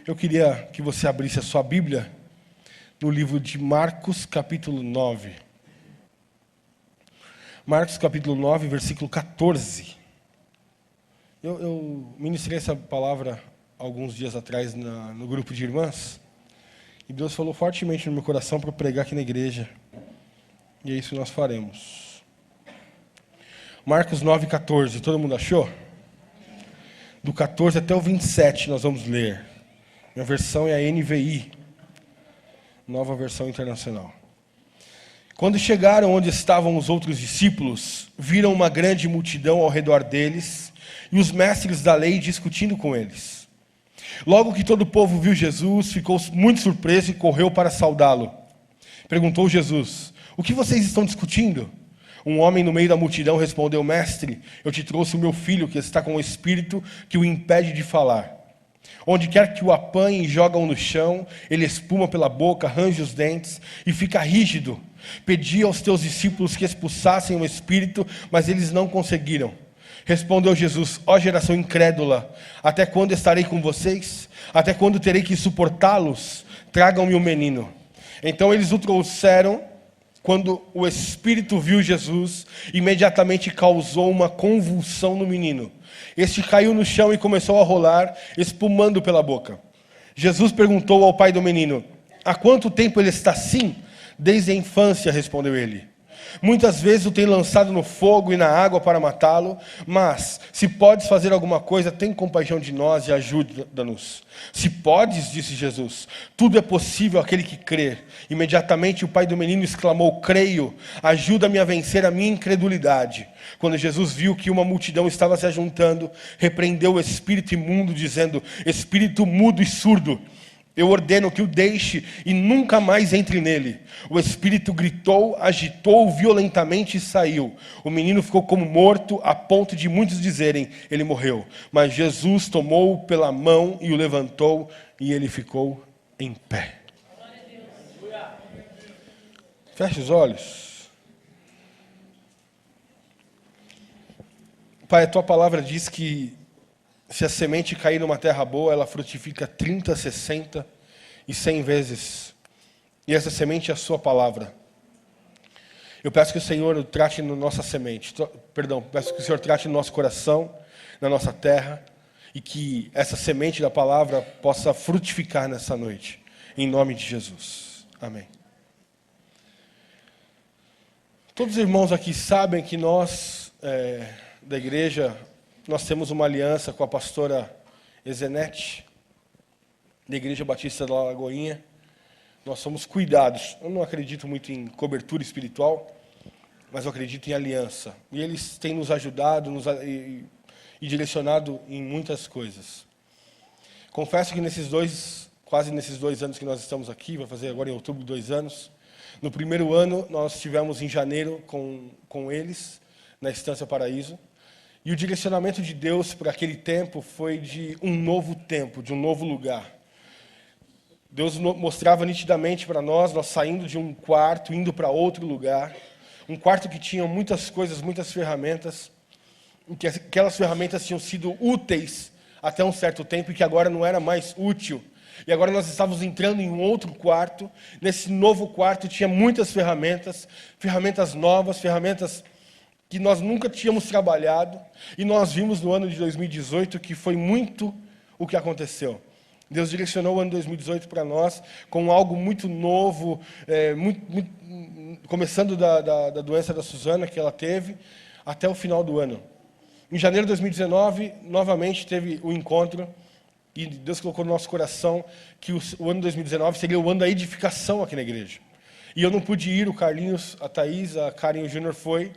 Eu queria que você abrisse a sua Bíblia no livro de Marcos, capítulo 9. Marcos, capítulo 9, versículo 14. Eu ministrei essa palavra alguns dias atrás no grupo de irmãs, e Deus falou fortemente no meu coração para pregar aqui na igreja. E é isso que nós faremos. Marcos 9, 14. Todo mundo achou? Do 14 até o 27 nós vamos ler. Minha versão é a NVI, Nova Versão Internacional. Quando chegaram onde estavam os outros discípulos, viram uma grande multidão ao redor deles e os mestres da lei discutindo com eles. Logo que todo o povo viu Jesus, ficou muito surpreso e correu para saudá-lo. Perguntou Jesus: "O que vocês estão discutindo?" Um homem no meio da multidão respondeu: "Mestre, eu te trouxe o meu filho que está com um espírito que o impede de falar. Onde quer que o apanhem e jogam no chão, ele espuma pela boca, range os dentes e fica rígido. Pedi aos teus discípulos que expulsassem o espírito, mas eles não conseguiram." Respondeu Jesus: "Ó geração incrédula, até quando estarei com vocês? Até quando terei que suportá-los? Tragam-me o menino." Então eles o trouxeram. Quando o espírito viu Jesus, imediatamente causou uma convulsão no menino. Este caiu no chão e começou a rolar, espumando pela boca. Jesus perguntou ao pai do menino: "Há quanto tempo ele está assim?" "Desde a infância", respondeu ele. "Muitas vezes o tem lançado no fogo e na água para matá-lo, mas, se podes fazer alguma coisa, tem compaixão de nós e ajuda-nos." "Se podes", disse Jesus, "tudo é possível àquele que crê." Imediatamente o pai do menino exclamou: "Creio, ajuda-me a vencer a minha incredulidade." Quando Jesus viu que uma multidão estava se ajuntando, repreendeu o espírito imundo, dizendo: "Espírito mudo e surdo, eu ordeno que o deixe e nunca mais entre nele." O espírito gritou, agitou violentamente e saiu. O menino ficou como morto, a ponto de muitos dizerem: "Ele morreu." Mas Jesus tomou-o pela mão e o levantou, e ele ficou em pé. Feche os olhos. Pai, a tua palavra diz que se a semente cair numa terra boa, ela frutifica 30, 60 e 100 vezes. E essa semente é a sua palavra. Eu peço que o Senhor trate na nossa semente. Peço que o Senhor trate no nosso coração, na nossa terra, e que essa semente da palavra possa frutificar nessa noite. Em nome de Jesus. Amém. Todos os irmãos aqui sabem que nós, da igreja, nós temos uma aliança com a pastora Ezenete, da Igreja Batista da Lagoinha. Nós somos cuidados. Eu não acredito muito em cobertura espiritual, mas eu acredito em aliança. E eles têm nos ajudado e direcionado em muitas coisas. Confesso que quase nesses 2 anos que nós estamos aqui, vai fazer agora em outubro 2 anos, no primeiro ano nós estivemos em janeiro com eles, na Estância Paraíso. E o direcionamento de Deus para aquele tempo foi de um novo tempo, de um novo lugar. Deus mostrava nitidamente para nós saindo de um quarto, indo para outro lugar. Um quarto que tinha muitas coisas, muitas ferramentas. Que aquelas ferramentas tinham sido úteis até um certo tempo e que agora não era mais útil. E agora nós estávamos entrando em um outro quarto. Nesse novo quarto tinha muitas ferramentas, ferramentas novas, ferramentas que nós nunca tínhamos trabalhado, e nós vimos no ano de 2018 que foi muito o que aconteceu. Deus direcionou o ano de 2018 para nós com algo muito novo, começando da doença da Suzana que ela teve, até o final do ano. Em janeiro de 2019, novamente teve o encontro, e Deus colocou no nosso coração que o ano de 2019 seria o ano da edificação aqui na igreja. E eu não pude ir, o Carlinhos, a Thaís, a Karen e o Júnior foi.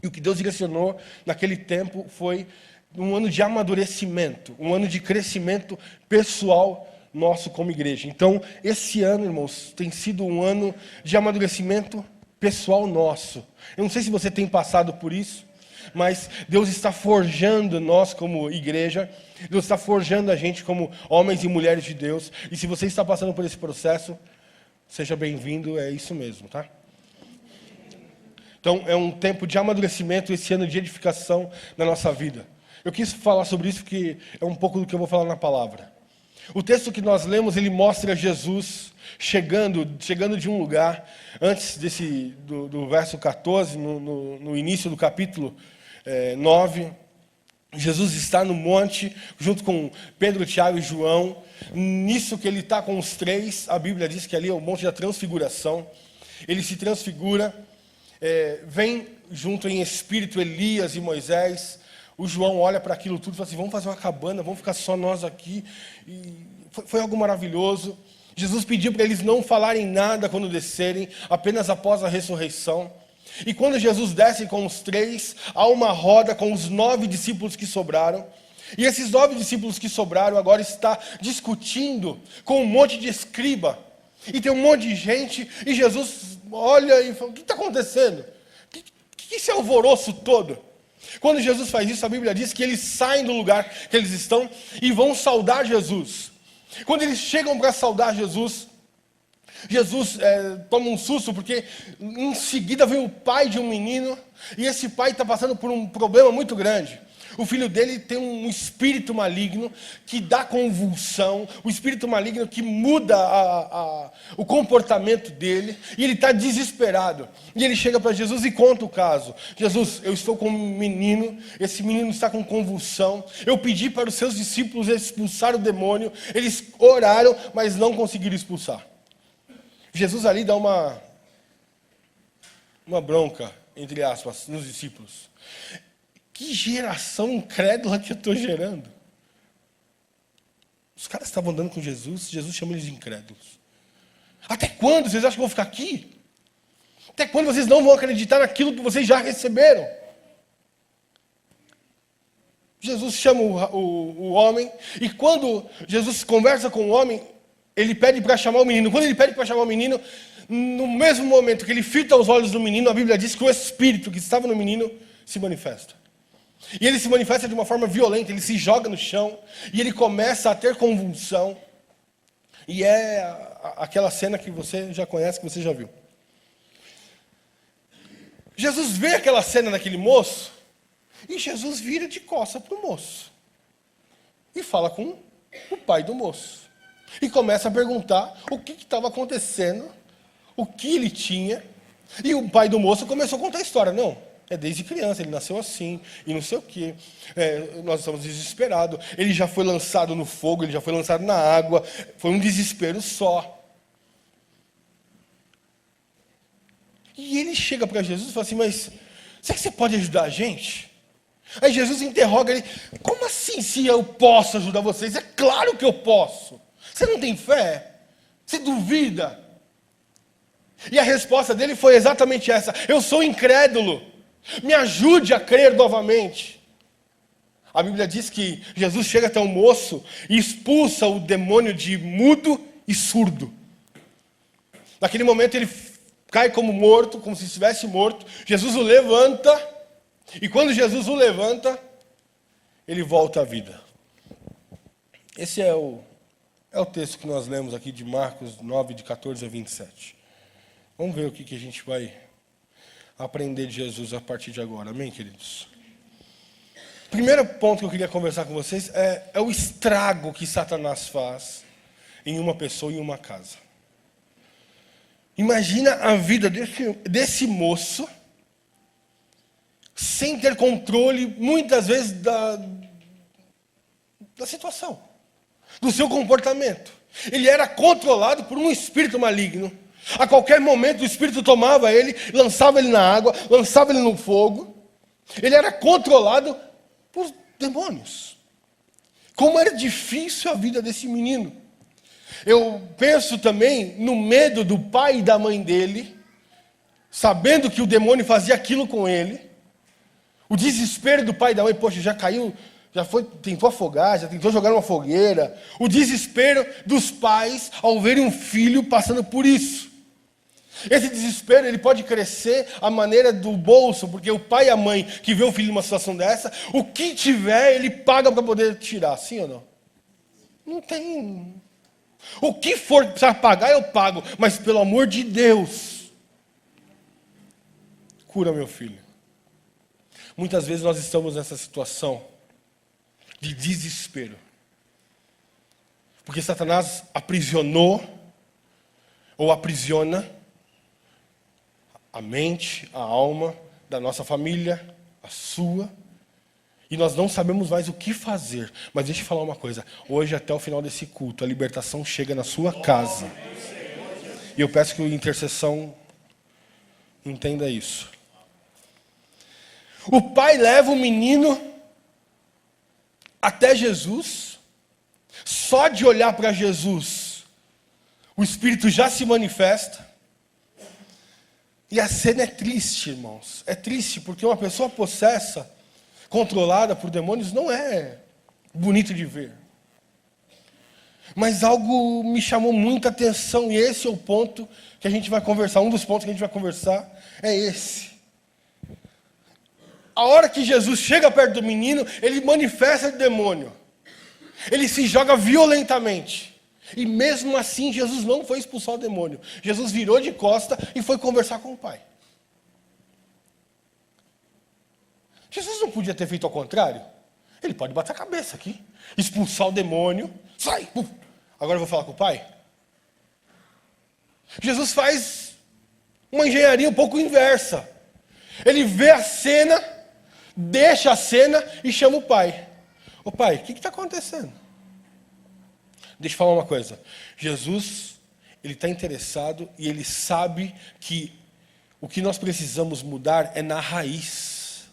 E o que Deus direcionou naquele tempo foi um ano de amadurecimento, um ano de crescimento pessoal nosso como igreja. Então, esse ano, irmãos, tem sido um ano de amadurecimento pessoal nosso. Eu não sei se você tem passado por isso, mas Deus está forjando nós como igreja, Deus está forjando a gente como homens e mulheres de Deus. E se você está passando por esse processo, seja bem-vindo, é isso mesmo, tá? Então, é um tempo de amadurecimento, esse ano de edificação na nossa vida. Eu quis falar sobre isso porque é um pouco do que eu vou falar na palavra. O texto que nós lemos, ele mostra Jesus chegando de um lugar, antes do verso 14, no início do capítulo 9, Jesus está no monte, junto com Pedro, Tiago e João. Nisso que ele está com os três, a Bíblia diz que ali é o monte da transfiguração. Ele se transfigura, vem junto em espírito Elias e Moisés. O João olha para aquilo tudo e fala assim, vamos fazer uma cabana, vamos ficar só nós aqui. E foi algo maravilhoso. Jesus pediu para eles não falarem nada quando descerem, apenas após a ressurreição. E quando Jesus desce com os três, há uma roda com os 9 discípulos que sobraram. E esses 9 discípulos que sobraram agora está discutindo com um monte de escriba. E tem um monte de gente, e Jesus olha e fala, o que está acontecendo? Que esse alvoroço todo? Quando Jesus faz isso, a Bíblia diz que eles saem do lugar que eles estão e vão saudar Jesus. Quando eles chegam para saudar Jesus, Jesus toma um susto, porque em seguida vem o pai de um menino, e esse pai está passando por um problema muito grande. O filho dele tem um espírito maligno que dá convulsão, o espírito maligno que muda o comportamento dele, e ele está desesperado. E ele chega para Jesus e conta o caso. Jesus, eu estou com um menino, esse menino está com convulsão, eu pedi para os seus discípulos expulsar o demônio, eles oraram, mas não conseguiram expulsar. Jesus ali dá uma bronca, entre aspas, nos discípulos. Que geração incrédula que eu estou gerando. Os caras estavam andando com Jesus, Jesus chama eles de incrédulos. Até quando vocês acham que eu vou ficar aqui? Até quando vocês não vão acreditar naquilo que vocês já receberam? Jesus chama o homem, e quando Jesus conversa com o homem, ele pede para chamar o menino. Quando ele pede para chamar o menino, no mesmo momento que ele fita os olhos do menino, a Bíblia diz que o espírito que estava no menino se manifesta. E ele se manifesta de uma forma violenta, ele se joga no chão, e ele começa a ter convulsão. E é aquela cena que você já conhece, que você já viu. Jesus vê aquela cena daquele moço, e Jesus vira de costas para o moço. E fala com o pai do moço. E começa a perguntar o que estava acontecendo, o que ele tinha. E o pai do moço começou a contar a história. Não, desde criança, ele nasceu assim, e não sei o quê. Nós estamos desesperados. Ele já foi lançado no fogo, ele já foi lançado na água. Foi um desespero só. E ele chega para Jesus e fala assim, mas será que você pode ajudar a gente? Aí Jesus interroga ele, como assim se eu posso ajudar vocês? É claro que eu posso. Você não tem fé? Você duvida? E a resposta dele foi exatamente essa, eu sou incrédulo. Me ajude a crer novamente. A Bíblia diz que Jesus chega até o moço e expulsa o demônio de mudo e surdo. Naquele momento ele cai como morto, como se estivesse morto. Jesus o levanta, e quando Jesus o levanta, ele volta à vida. Esse é o texto que nós lemos aqui de Marcos 9, de 14 a 27. Vamos ver o que a gente vai aprender de Jesus a partir de agora. Amém, queridos? Primeiro ponto que eu queria conversar com vocês é o estrago que Satanás faz em uma pessoa, em uma casa. Imagina a vida desse moço sem ter controle, muitas vezes, da situação, do seu comportamento. Ele era controlado por um espírito maligno. A qualquer momento o espírito tomava ele, lançava ele na água, lançava ele no fogo. Ele era controlado por demônios. Como era difícil a vida desse menino. Eu penso também no medo do pai e da mãe dele, sabendo que o demônio fazia aquilo com ele. O desespero do pai e da mãe, poxa, já caiu, tentou afogar, já tentou jogar numa fogueira. O desespero dos pais ao verem um filho passando por isso. Esse desespero ele pode crescer à maneira do bolso, porque o pai e a mãe que vê o filho numa situação dessa, o que tiver ele paga para poder tirar, sim ou não? Não tem. O que for precisar pagar eu pago, mas pelo amor de Deus, cura meu filho. Muitas vezes nós estamos nessa situação de desespero. Porque Satanás aprisionou ou aprisiona a mente, a alma da nossa família, a sua, e nós não sabemos mais o que fazer. Mas deixa eu falar uma coisa, hoje até o final desse culto, a libertação chega na sua casa. E eu peço que a intercessão entenda isso. O pai leva o menino até Jesus. Só de olhar para Jesus, o Espírito já se manifesta. E a cena é triste, irmãos. É triste porque uma pessoa possessa, controlada por demônios, não é bonito de ver. Mas algo me chamou muita atenção, e esse é o ponto que a gente vai conversar. Um dos pontos que a gente vai conversar é esse. A hora que Jesus chega perto do menino, ele manifesta o demônio. Ele se joga violentamente. E mesmo assim, Jesus não foi expulsar o demônio. Jesus virou de costa e foi conversar com o pai. Jesus não podia ter feito ao contrário? Ele pode bater a cabeça aqui, expulsar o demônio, sai! Agora eu vou falar com o pai? Jesus faz uma engenharia um pouco inversa. Ele vê a cena, deixa a cena e chama o pai. Ô pai, o que está acontecendo? Deixa eu falar uma coisa. Jesus, ele está interessado e ele sabe que o que nós precisamos mudar é na raiz.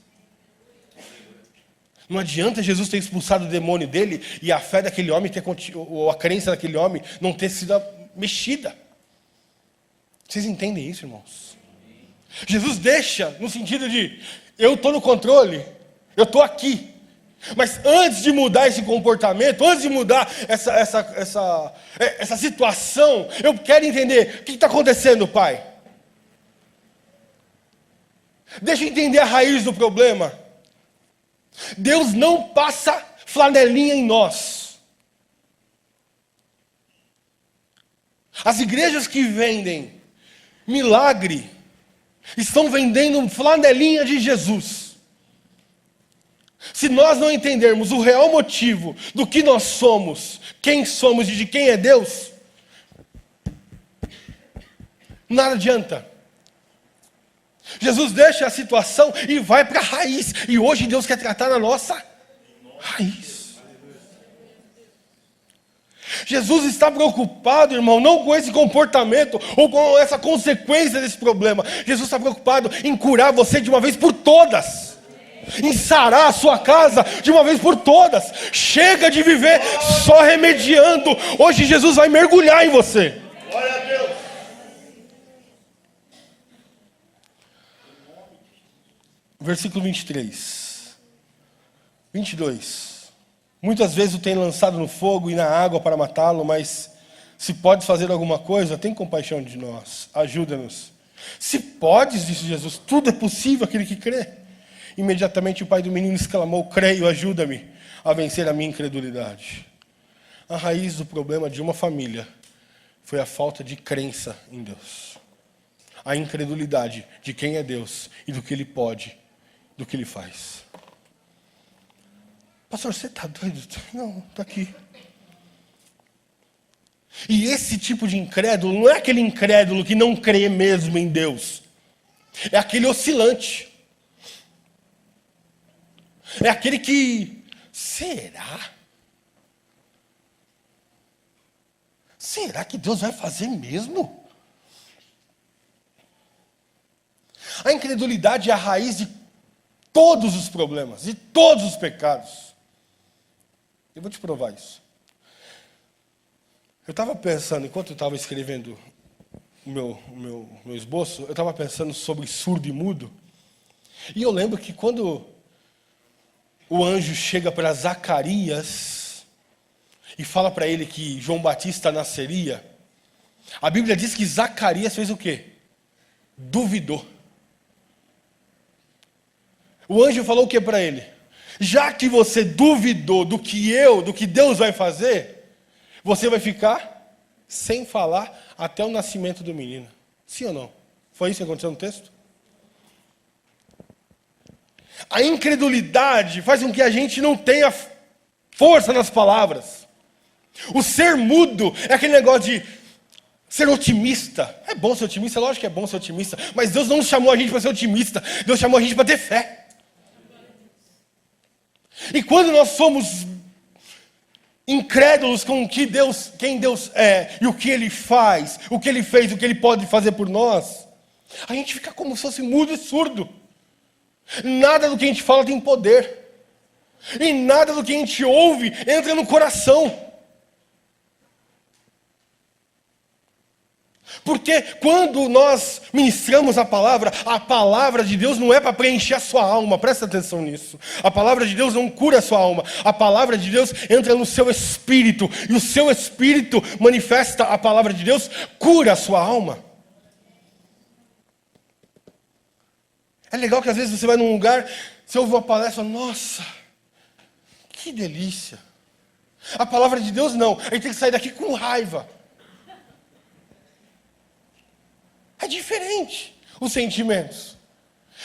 Não adianta Jesus ter expulsado o demônio dele e a fé daquele homem ou a crença daquele homem não ter sido mexida. Vocês entendem isso, irmãos? Jesus deixa no sentido de, eu estou no controle, eu estou aqui. Mas antes de mudar esse comportamento, antes de mudar essa situação, eu quero entender, o que está acontecendo, pai? Deixa eu entender a raiz do problema. Deus não passa flanelinha em nós. As igrejas que vendem milagre estão vendendo flanelinha de Jesus. Se nós não entendermos o real motivo do que nós somos, quem somos e de quem é Deus, nada adianta. Jesus deixa a situação e vai para a raiz. E hoje Deus quer tratar na nossa raiz. Jesus está preocupado, irmão, não com esse comportamento ou com essa consequência desse problema. Jesus está preocupado em curar você de uma vez por todas. Em sarar a sua casa de uma vez por todas. Chega de viver só remediando. Hoje Jesus vai mergulhar em você. Glória a Deus. Versículo 23. 22. Muitas vezes o tem lançado no fogo e na água para matá-lo, mas se podes fazer alguma coisa, tem compaixão de nós, ajuda-nos. Se podes, disse Jesus, tudo é possível aquele que crê. Imediatamente o pai do menino exclamou, creio, ajuda-me a vencer a minha incredulidade. A raiz do problema de uma família foi a falta de crença em Deus. A incredulidade de quem é Deus e do que Ele pode, do que Ele faz. Pastor, você está doido? Não, está aqui. E esse tipo de incrédulo não é aquele incrédulo que não crê mesmo em Deus. É aquele oscilante. É aquele que, será? Será que Deus vai fazer mesmo? A incredulidade é a raiz de todos os problemas, de todos os pecados. Eu vou te provar isso. Eu estava pensando, enquanto eu estava escrevendo o meu esboço, eu estava pensando sobre surdo e mudo. E eu lembro que quando o anjo chega para Zacarias e fala para ele que João Batista nasceria, a Bíblia diz que Zacarias fez o quê? Duvidou. O anjo falou o que para ele? Já que você duvidou do que Deus vai fazer, você vai ficar sem falar até o nascimento do menino. Sim ou não? Foi isso que aconteceu no texto? A incredulidade faz com que a gente não tenha força nas palavras. O ser mudo é aquele negócio de ser otimista. É bom ser otimista, lógico que é bom ser otimista, mas Deus não chamou a gente para ser otimista, Deus chamou a gente para ter fé. E quando nós somos incrédulos com quem Deus é, e o que Ele faz, o que Ele fez, o que Ele pode fazer por nós, a gente fica como se fosse mudo e surdo. Nada do que a gente fala tem poder. E nada do que a gente ouve entra no coração. Porque quando nós ministramos a palavra de Deus não é para preencher a sua alma, presta atenção nisso. A palavra de Deus não cura a sua alma, a palavra de Deus entra no seu espírito, e o seu espírito manifesta a palavra de Deus, cura a sua alma. É legal que às vezes você vai num lugar, você ouve uma palestra, nossa, que delícia. A palavra de Deus não, a gente tem que sair daqui com raiva. É diferente os sentimentos.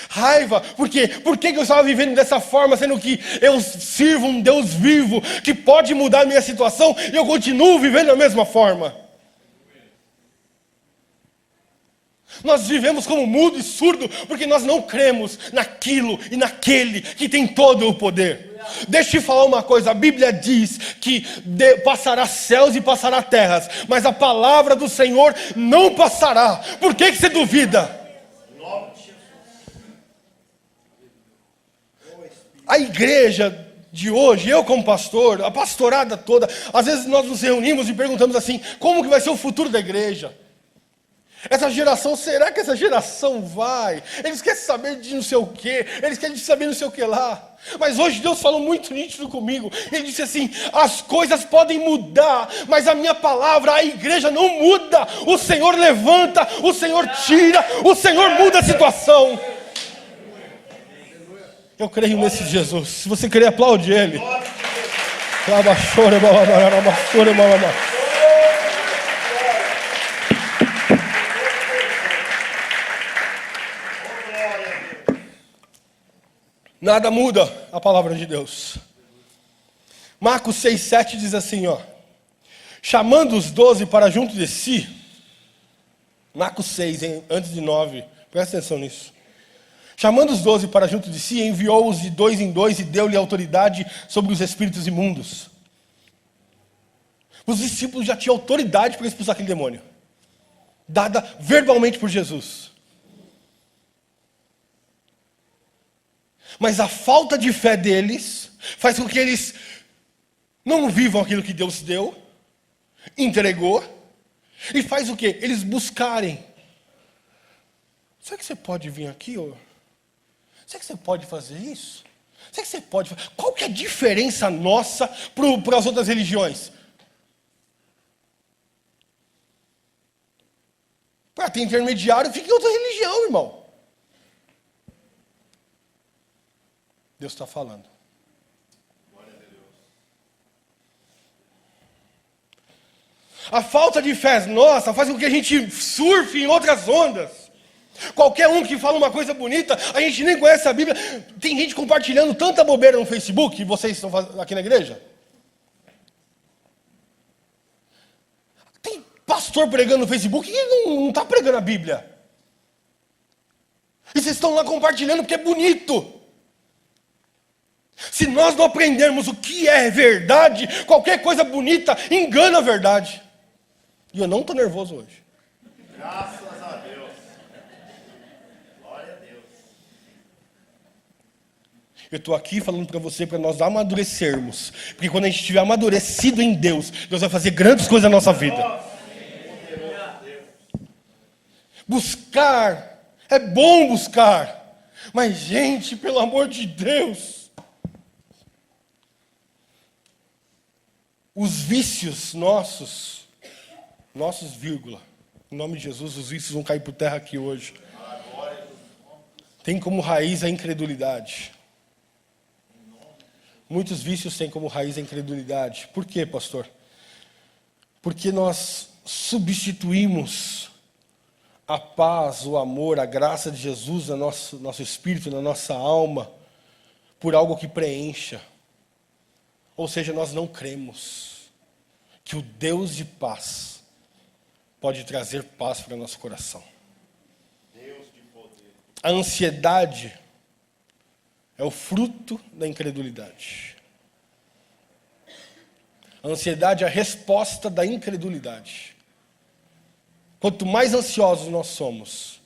Raiva, por quê? Por que eu estava vivendo dessa forma, sendo que eu sirvo um Deus vivo, que pode mudar a minha situação, e eu continuo vivendo da mesma forma? Nós vivemos como mudo e surdo, porque nós não cremos naquilo e naquele que tem todo o poder. Deixa eu te falar uma coisa, a Bíblia diz que passará céus e passará terras, mas a palavra do Senhor não passará. Por que você duvida? A igreja de hoje, eu como pastor, a pastorada toda, às vezes nós nos reunimos e perguntamos assim, como que vai ser o futuro da igreja? Essa geração, será que essa geração vai? Eles querem saber de não sei o quê, eles querem saber não sei o que lá. Mas hoje Deus falou muito nítido comigo. Ele disse assim, as coisas podem mudar, mas a minha palavra, a igreja não muda. O Senhor levanta, o Senhor tira, o Senhor muda a situação. Eu creio nesse Jesus. Se você querer, aplaude Ele. Nada muda a palavra de Deus. Marcos 6,7 diz assim, chamando os 12 para junto de si. Marcos 6, antes de 9, presta atenção nisso. Chamando os 12 para junto de si, enviou-os de 2 em 2 e deu-lhe autoridade sobre os espíritos imundos. Os discípulos já tinham autoridade para expulsar aquele demônio, dada verbalmente por Jesus. Mas a falta de fé deles faz com que eles não vivam aquilo que Deus deu, entregou, e faz o quê? Eles buscarem. Será que você pode vir aqui? Será que você pode fazer isso? Será que você pode fazer? Qual que é a diferença nossa para as outras religiões? Para ter intermediário, fica em outra religião, irmão. Deus está falando. A falta de fé nossa faz com que a gente surfe em outras ondas. Qualquer um que fala uma coisa bonita, a gente nem conhece a Bíblia. Tem gente compartilhando tanta bobeira no Facebook, vocês estão aqui na igreja. Tem pastor pregando no Facebook que não está pregando a Bíblia. E vocês estão lá compartilhando porque é bonito. Se nós não aprendermos o que é verdade, qualquer coisa bonita engana a verdade. E eu não estou nervoso hoje. Graças a Deus. Glória a Deus. Eu estou aqui falando para você, para nós amadurecermos. Porque quando a gente estiver amadurecido em Deus, Deus vai fazer grandes coisas na nossa vida. Buscar, é bom buscar. Mas gente, pelo amor de Deus, os vícios nossos, vírgula, em nome de Jesus, os vícios vão cair por terra aqui hoje. Tem como raiz a incredulidade. Muitos vícios têm como raiz a incredulidade. Por quê, pastor? Porque nós substituímos a paz, o amor, a graça de Jesus no nosso espírito, na nossa alma, por algo que preencha. Ou seja, nós não cremos que o Deus de paz pode trazer paz para o nosso coração. Deus de poder. A ansiedade é o fruto da incredulidade. A ansiedade é a resposta da incredulidade. Quanto mais ansiosos nós somos,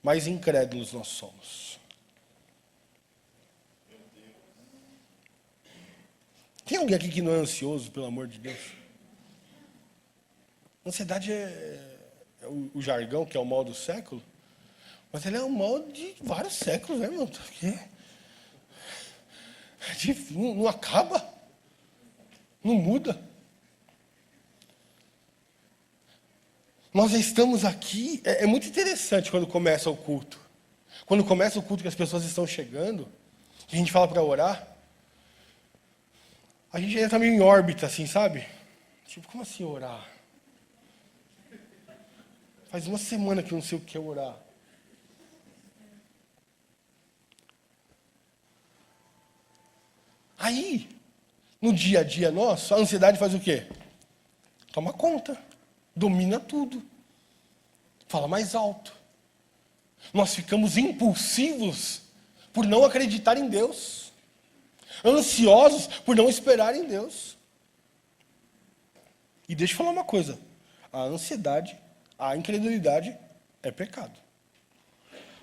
mais incrédulos nós somos. Tem alguém aqui que não é ansioso, pelo amor de Deus? Ansiedade é o jargão, que é o mal do século, mas ele é o mal de vários séculos, né, irmão? Porque não acaba, não muda. Nós já estamos aqui, é muito interessante quando começa o culto. Quando começa o culto que as pessoas estão chegando, que a gente fala para orar, a gente ainda está meio em órbita, assim, sabe? Tipo, como assim orar? Faz uma semana que eu não sei o que é orar. Aí, no dia a dia nosso, a ansiedade faz o quê? Toma conta. Domina tudo. Fala mais alto. Nós ficamos impulsivos por não acreditar em Deus. Ansiosos por não esperar em Deus. E deixa eu falar uma coisa. A ansiedade, a incredulidade é pecado.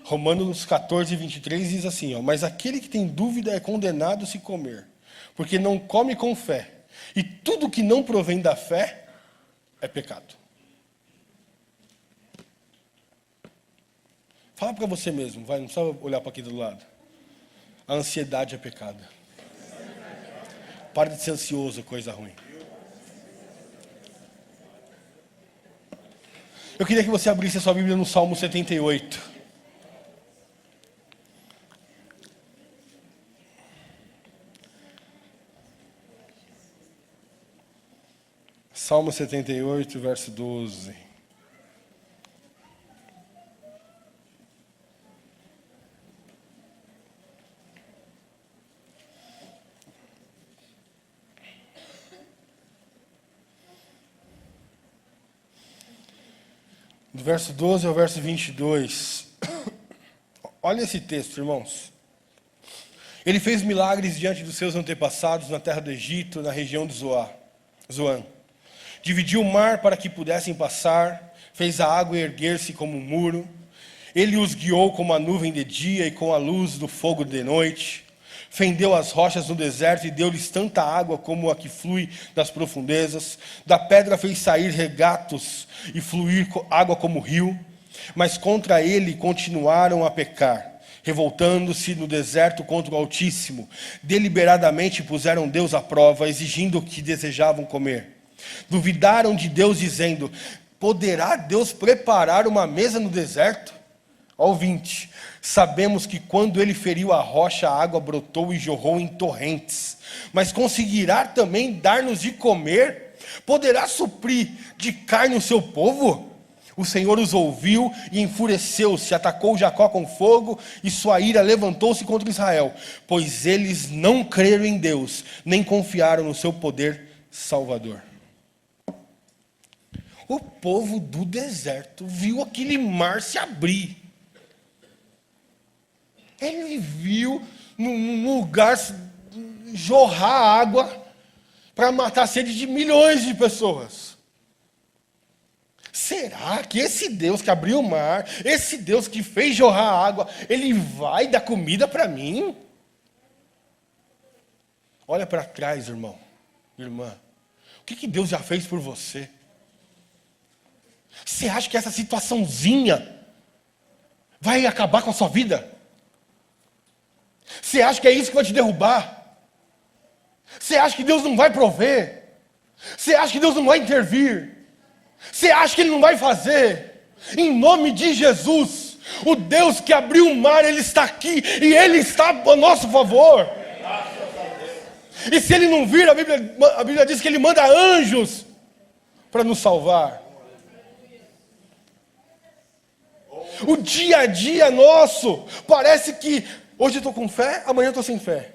Romanos 14, 23 diz assim, mas aquele que tem dúvida é condenado se comer, porque não come com fé. E tudo que não provém da fé é pecado. Fala para você mesmo, vai, não precisa olhar para aqui do lado. A ansiedade é pecado. Para de ser ansioso, coisa ruim. Eu queria que você abrisse a sua Bíblia no Salmo 78. Salmo 78, verso 12. Do verso 12 ao verso 22. Olha esse texto, irmãos. Ele fez milagres diante dos seus antepassados na terra do Egito, na região de Zoan. Dividiu o mar para que pudessem passar, fez a água erguer-se como um muro. Ele os guiou como a nuvem de dia e com a luz do fogo de noite. Fendeu as rochas no deserto e deu-lhes tanta água como a que flui das profundezas. Da pedra fez sair regatos e fluir água como rio. Mas contra ele continuaram a pecar, revoltando-se no deserto contra o Altíssimo. Deliberadamente puseram Deus à prova, exigindo o que desejavam comer. Duvidaram de Deus, dizendo, poderá Deus preparar uma mesa no deserto? Ó 20, sabemos que quando ele feriu a rocha, a água brotou e jorrou em torrentes. Mas conseguirá também dar-nos de comer? Poderá suprir de carne o seu povo? O Senhor os ouviu e enfureceu-se, atacou Jacó com fogo e sua ira levantou-se contra Israel, pois eles não creram em Deus, nem confiaram no seu poder salvador. O povo do deserto viu aquele mar se abrir. Ele viu num lugar jorrar água para matar a sede de milhões de pessoas. Será que esse Deus que abriu o mar, esse Deus que fez jorrar água, ele vai dar comida para mim? Olha para trás, irmão, irmã. O que Deus já fez por você? Você acha que essa situaçãozinha vai acabar com a sua vida? Você acha que é isso que vai te derrubar? Você acha que Deus não vai prover? Você acha que Deus não vai intervir? Você acha que Ele não vai fazer? Em nome de Jesus, o Deus que abriu o mar, Ele está aqui e Ele está a nosso favor. E se Ele não vir, a Bíblia diz que Ele manda anjos para nos salvar. O dia a dia nosso parece que hoje eu estou com fé, amanhã eu estou sem fé.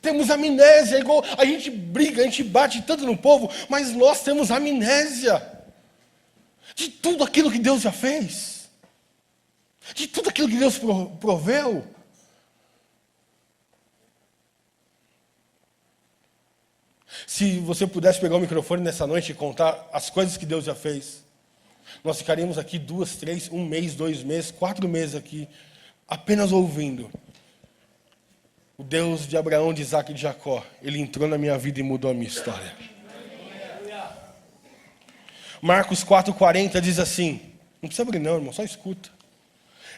Temos amnésia, igual a gente briga, a gente bate tanto no povo, mas nós temos amnésia de tudo aquilo que Deus já fez, de tudo aquilo que Deus proveu. Se você pudesse pegar o microfone nessa noite e contar as coisas que Deus já fez, nós ficaríamos aqui 2, 3, 1 mês, 2 meses, 4 meses aqui, apenas ouvindo. O Deus de Abraão, de Isaac e de Jacó, Ele entrou na minha vida e mudou a minha história. Marcos 4,40 diz assim, não precisa abrir não, irmão, só escuta.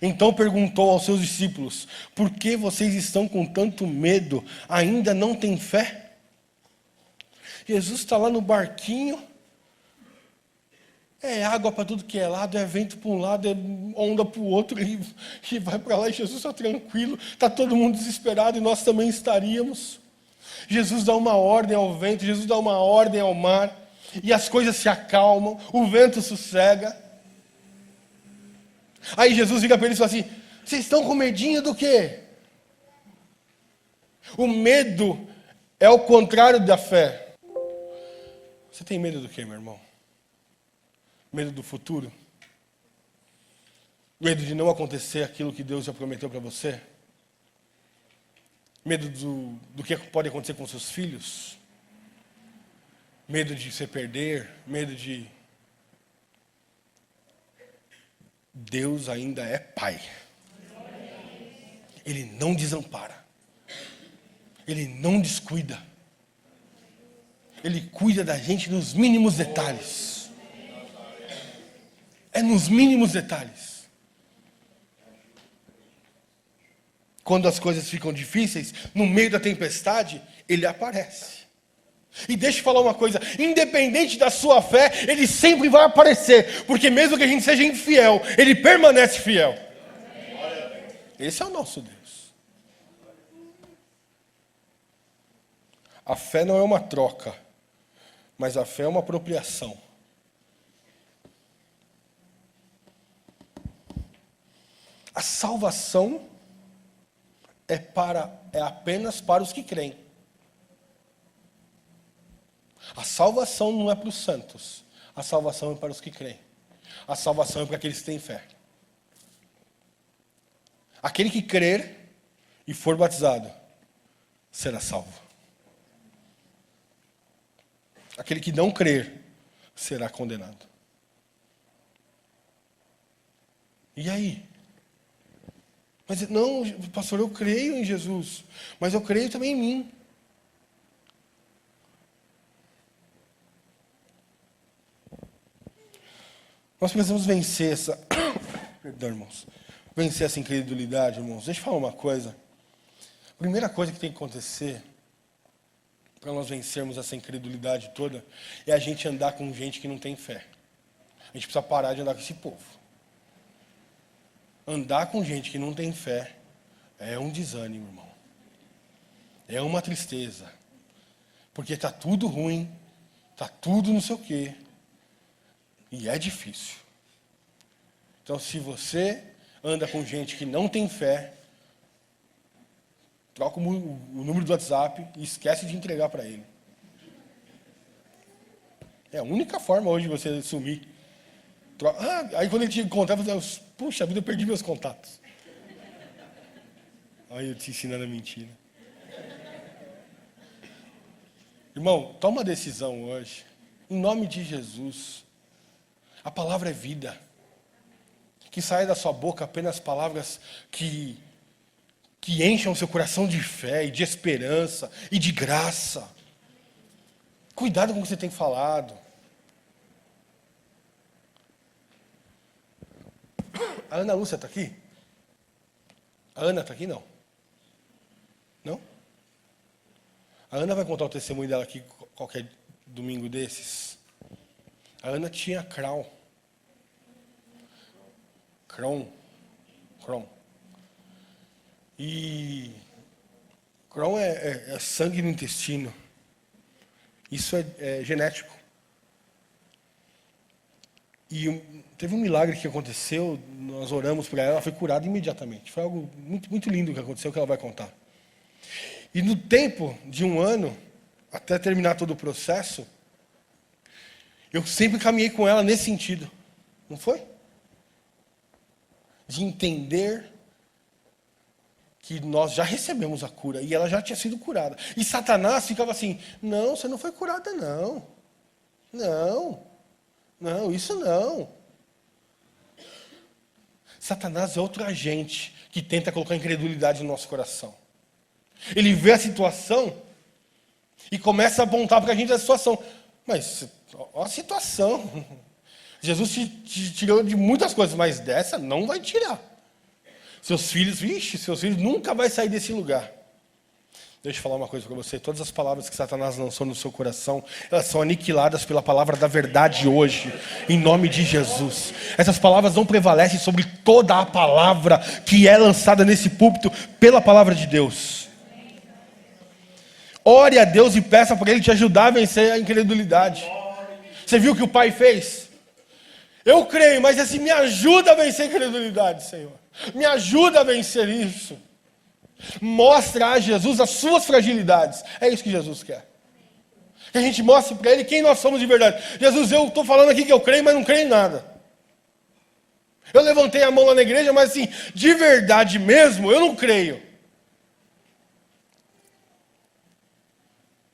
Então perguntou aos seus discípulos, por que vocês estão com tanto medo? Ainda não têm fé? Jesus está lá no barquinho, é água para tudo que é lado, é vento para um lado, é onda para o outro, e vai para lá, e Jesus está tranquilo, está todo mundo desesperado, e nós também estaríamos. Jesus dá uma ordem ao vento, Jesus dá uma ordem ao mar, e as coisas se acalmam, o vento sossega. Aí Jesus vira para eles e fala assim, vocês estão com medinho do quê? O medo é o contrário da fé. Você tem medo do quê, meu irmão? Medo do futuro? Medo de não acontecer aquilo que Deus já prometeu para você? Medo do que pode acontecer com seus filhos? Medo de se perder? Medo de... Deus ainda é Pai. Ele não desampara. Ele não descuida. Ele cuida da gente nos mínimos detalhes. É nos mínimos detalhes. Quando as coisas ficam difíceis, no meio da tempestade, Ele aparece. E deixa eu falar uma coisa, independente da sua fé, Ele sempre vai aparecer, porque mesmo que a gente seja infiel, Ele permanece fiel. Esse é o nosso Deus. A fé não é uma troca, mas a fé é uma apropriação. A salvação é apenas para os que creem. A salvação não é para os santos. A salvação é para os que creem. A salvação é para aqueles que têm fé. Aquele que crer e for batizado será salvo. Aquele que não crer será condenado. E aí? Mas não, pastor, eu creio em Jesus, mas eu creio também em mim. Nós precisamos vencer essa... Perdão, irmãos. Vencer essa incredulidade, irmãos. Deixa eu falar uma coisa. A primeira coisa que tem que acontecer para nós vencermos essa incredulidade toda é a gente andar com gente que não tem fé. A gente precisa parar de andar com esse povo. Andar com gente que não tem fé é um desânimo, irmão. É uma tristeza. Porque está tudo ruim, está tudo não sei o quê. E é difícil. Então, se você anda com gente que não tem fé, troca o número do WhatsApp e esquece de entregar para ele. É a única forma hoje de você sumir. Aí quando ele te encontrar, você fala, puxa vida, eu perdi meus contatos. Olha eu te ensinando a mentira. Irmão, toma uma decisão hoje. Em nome de Jesus. A palavra é vida. Que saia da sua boca apenas palavras que encham o seu coração de fé e de esperança e de graça. Cuidado com o que você tem falado. A Ana Lúcia está aqui? A Ana está aqui? Não. Não? A Ana vai contar o testemunho dela aqui qualquer domingo desses. A Ana tinha Crohn. E Crohn é sangue no intestino. Isso é genético. E teve um milagre que aconteceu, nós oramos por ela foi curada imediatamente. Foi algo muito, muito lindo que aconteceu, que ela vai contar. E no tempo de 1 ano, até terminar todo o processo, eu sempre caminhei com ela nesse sentido. Não foi? De entender que nós já recebemos a cura e ela já tinha sido curada. E Satanás ficava assim: não, você não foi curada, não. Não, isso não. Satanás é outro agente que tenta colocar incredulidade no nosso coração. Ele vê a situação e começa a apontar para a gente a situação. Mas, olha a situação. Jesus te tirou de muitas coisas, mas dessa não vai tirar. Seus filhos nunca vão sair desse lugar. Deixa eu falar uma coisa para você. Todas as palavras que Satanás lançou no seu coração, elas são aniquiladas pela palavra da verdade hoje, em nome de Jesus. Essas palavras não prevalecem sobre toda a palavra que é lançada nesse púlpito pela palavra de Deus. Ore a Deus e peça para Ele te ajudar a vencer a incredulidade. Você viu o que o pai fez? Eu creio, mas assim, me ajuda a vencer a incredulidade, Senhor. Me ajuda a vencer isso. Mostra a Jesus as suas fragilidades. É isso que Jesus quer. Que a gente mostre para Ele quem nós somos de verdade. Jesus, eu estou falando aqui que eu creio, mas não creio em nada. Eu levantei a mão lá na igreja, mas assim, de verdade mesmo, eu não creio.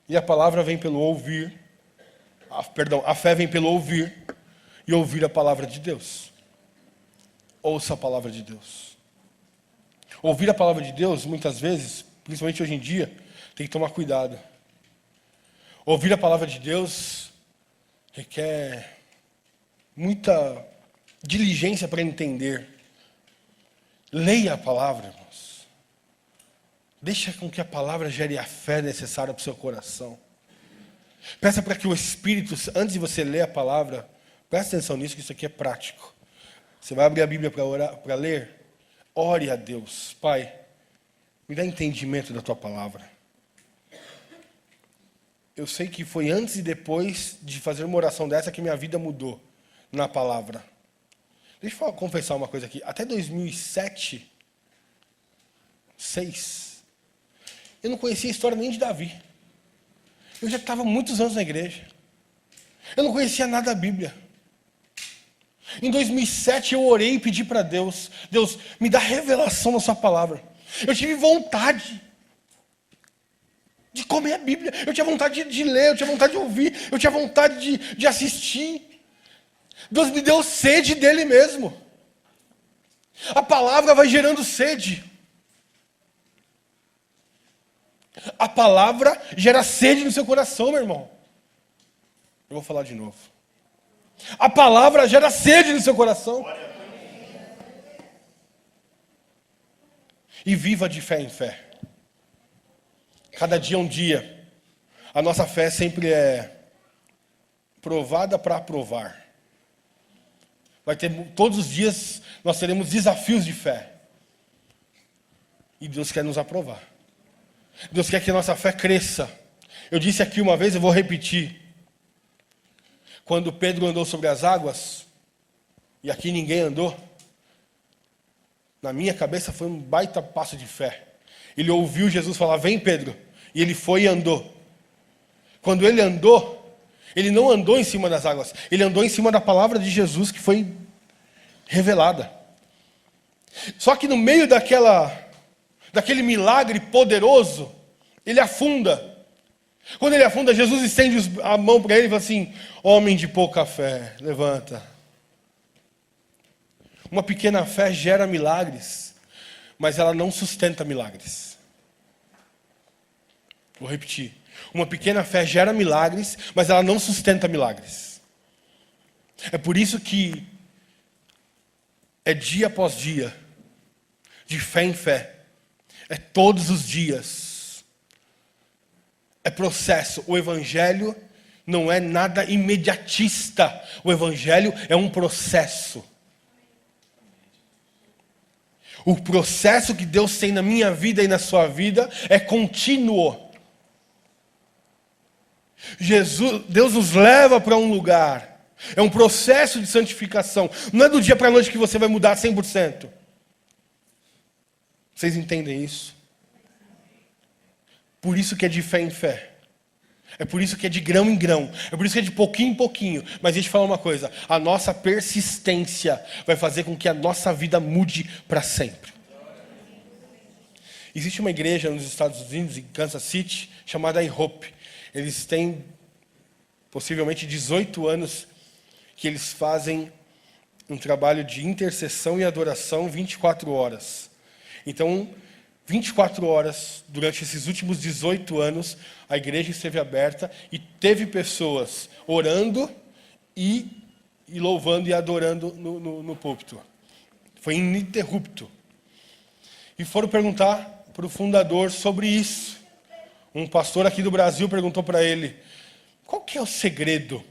E a palavra vem pelo ouvir. A fé vem pelo ouvir. E ouvir a palavra de Deus. Ouça a palavra de Deus. Ouvir a palavra de Deus, muitas vezes, principalmente hoje em dia, tem que tomar cuidado. Ouvir a palavra de Deus requer muita diligência para entender. Leia a palavra, irmãos. Deixa com que a palavra gere a fé necessária para o seu coração. Peça para que o Espírito, antes de você ler a palavra, preste atenção nisso, que isso aqui é prático. Você vai abrir a Bíblia para ler? Ore a Deus. Pai, me dá entendimento da Tua palavra. Eu sei que foi antes e depois de fazer uma oração dessa que minha vida mudou na palavra. Deixa eu confessar uma coisa aqui. Até 2007, 2006, eu não conhecia a história nem de Davi. Eu já estava muitos anos na igreja. Eu não conhecia nada da Bíblia. Em 2007 eu orei e pedi para Deus: Deus, me dá revelação na sua palavra. Eu tive vontade de comer a Bíblia. Eu tinha vontade de ler, eu tinha vontade de ouvir, eu tinha vontade de assistir. Deus me deu sede dele mesmo. A palavra vai gerando sede. A palavra gera sede no seu coração, meu irmão. Eu vou falar de novo. A palavra gera sede no seu coração. E viva de fé em fé. Cada dia é um dia. A nossa fé sempre é provada para aprovar. Todos os dias nós teremos desafios de fé. E Deus quer nos aprovar. Deus quer que a nossa fé cresça. Eu disse aqui uma vez, eu vou repetir. Quando Pedro andou sobre as águas, e aqui ninguém andou, na minha cabeça foi um baita passo de fé. Ele ouviu Jesus falar: vem, Pedro. E ele foi e andou. Quando ele andou, ele não andou em cima das águas, ele andou em cima da palavra de Jesus que foi revelada. Só que no meio daquele milagre poderoso, ele afunda. Quando ele afunda, Jesus estende a mão para ele e fala assim: homem de pouca fé, levanta. Uma pequena fé gera milagres, mas ela não sustenta milagres. Vou repetir. Uma pequena fé gera milagres, mas ela não sustenta milagres. É por isso que é dia após dia, de fé em fé. É todos os dias. É processo. O Evangelho não é nada imediatista. O Evangelho é um processo. O processo que Deus tem na minha vida e na sua vida é contínuo. Deus nos leva para um lugar. É um processo de santificação. Não é do dia para a noite que você vai mudar 100%. Vocês entendem isso? por isso que é de fé em fé. É por isso que é de grão em grão. É por isso que é de pouquinho em pouquinho. Mas deixa eu te falar uma coisa. A nossa persistência vai fazer com que a nossa vida mude para sempre. Existe uma igreja nos Estados Unidos, em Kansas City, chamada I-Hope. Eles têm possivelmente 18 anos que eles fazem um trabalho de intercessão e adoração 24 horas. Então, 24 horas, durante esses últimos 18 anos, a igreja esteve aberta e teve pessoas orando e louvando e adorando no púlpito. Foi ininterrupto. E foram perguntar para o fundador sobre isso. Um pastor aqui do Brasil perguntou para ele, qual que é o segredo?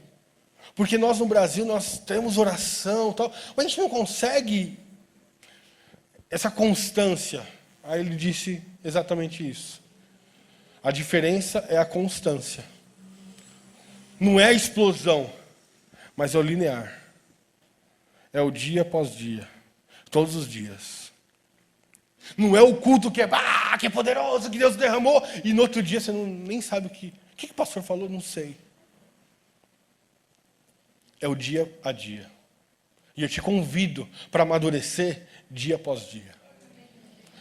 Porque nós no Brasil, nós temos oração e tal, mas a gente não consegue essa constância. Aí ele disse exatamente isso. A diferença é a constância. Não é a explosão, mas é o linear. É o dia após dia, todos os dias. Não é o culto que é poderoso, que Deus derramou, e no outro dia você nem sabe o que o pastor falou, não sei. É o dia a dia. E eu te convido para amadurecer dia após dia.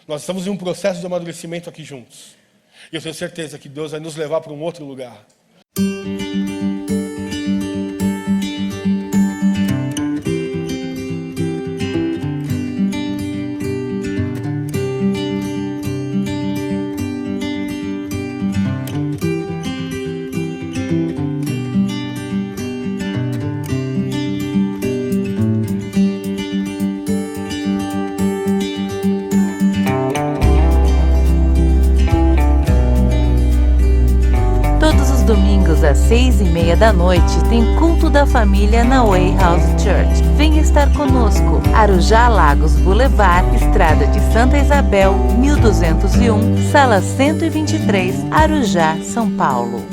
Nós estamos em um processo de amadurecimento aqui juntos. E eu tenho certeza que Deus vai nos levar para um outro lugar. Domingos às 6:30 da noite tem culto da família na Way House Church. Venha estar conosco. Arujá Lagos Boulevard, Estrada de Santa Isabel, 1201, Sala 123, Arujá, São Paulo.